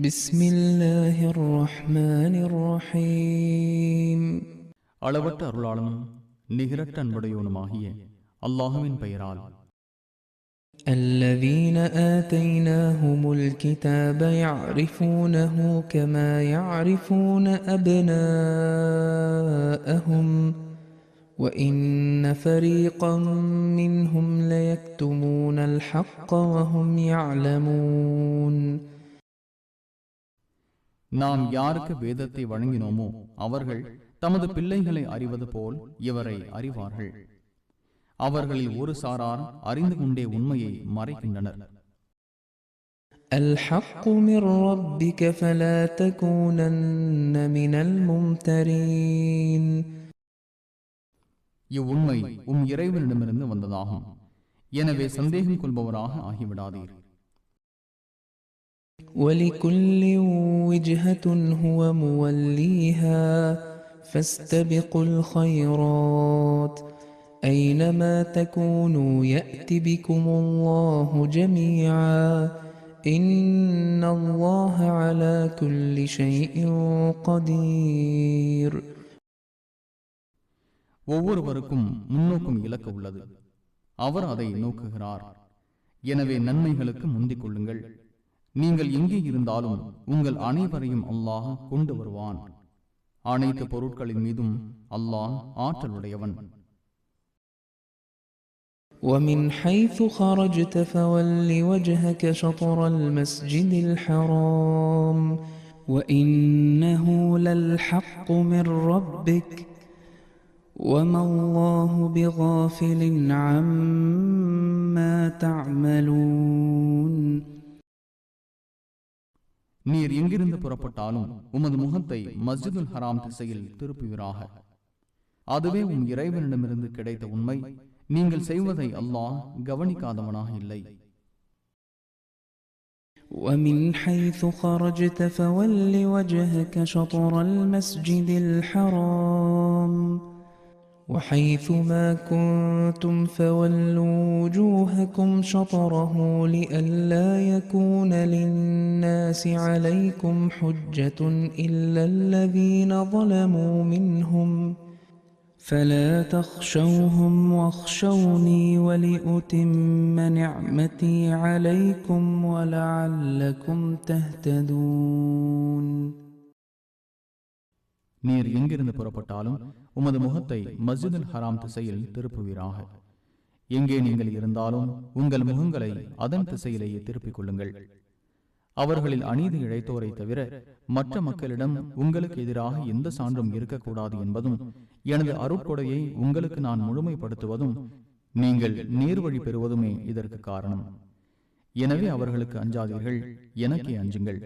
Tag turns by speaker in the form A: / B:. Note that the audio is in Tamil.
A: بسم الله الرحمن الرحيم
B: அளவற்ற அருளாளனும் நிகரற்ற அன்புடையவனுமாகிய அல்லாஹுவின் பெயரால்.
A: الذين آتيناهم الكتاب يعرفونه كما يعرفون أبناءهم وإن فريقا منهم ليكتمون الحق وهم يعلمون.
B: நாம் யாருக்கு வேதத்தை வழங்கினோமோ அவர்கள் தமது பிள்ளைகளை அறிவது போல் இவரை அறிவார்கள். அவர்களில் ஒரு சாரார் அறிந்து கொண்டே உண்மையை மறைக்கின்றனர்.
A: الحق من ربك فلا تكونن من الممترين.
B: இவ்வுண்மை இறைவனிடமிருந்து வந்ததாகும், எனவே சந்தேகம் கொள்பவராக ஆகிவிடாதீர்.
A: ولكل وجهة هو موليها فاستبقوا الخيرات أينما تكونوا يأت بكم الله جميعا إن الله على كل شيء قدير.
B: ஒவ்வொருவருக்கும் முன்னோக்கும் இலக்கு உள்ளது, அவர் அதை நோக்குகிறார். எனவே நன்மைகளுக்கு முந்திக் கொள்ளுங்கள். நீங்கள் எங்கே இருந்தாலும் உங்கள் அனைவரையும் அல்லாஹ் கொண்டு வருவான். அனைத்து பொருட்களின் மீதும் அல்லாஹ் ஆற்றலுடையவன்.
A: ومن حيث خرجت فول وجهك شطر المسجد الحرام وإنه للحق من ربك وما الله بغافل عما تعملون.
B: நீர் எங்கிருந்து புறப்பட்டாலும் உமது முகத்தை மஸ்ஜிதுல் ஹராம் திசையில் திருப்புவீராக. அதுவே உம் இறைவனிடமிருந்து கிடைத்த உண்மை. நீங்கள் செய்வதை அல்லாஹ் கவனிக்காதவனாக இல்லை.
A: ومن حيث خرجت فول وجهك شطر المسجد الحرام وحيث ما كنتم فولوا وجوهكم شطره لئلا يكون للناس عليكم حجة إلا الذين ظلموا منهم فلا تخشوهم واخشوني ولأتم نعمتي عليكم ولعلكم تهتدون.
B: நீர் எங்கிருந்து புறப்பட்டாலும் உமது முகத்தை மஸ்ஜிதுல் ஹராம் திசையில் திருப்புவீராக. எங்கே நீங்கள் இருந்தாலும் உங்கள் முகங்களை அதன் திசையிலேயே திருப்பிக் கொள்ளுங்கள். அவர்களில் அநீதி இழைத்தோரை தவிர மற்ற மக்களிடம் உங்களுக்கு எதிராக எந்த சான்றும் இருக்கக்கூடாது என்பதும், எனது அருட்கொடையை உங்களுக்கு நான் முழுமைப்படுத்துவதும் நீங்கள் நேர்வழி பெறுவதுமே இதற்கு காரணம். எனவே அவர்களுக்கு அஞ்சாதீர்கள், எனக்கே அஞ்சுங்கள்.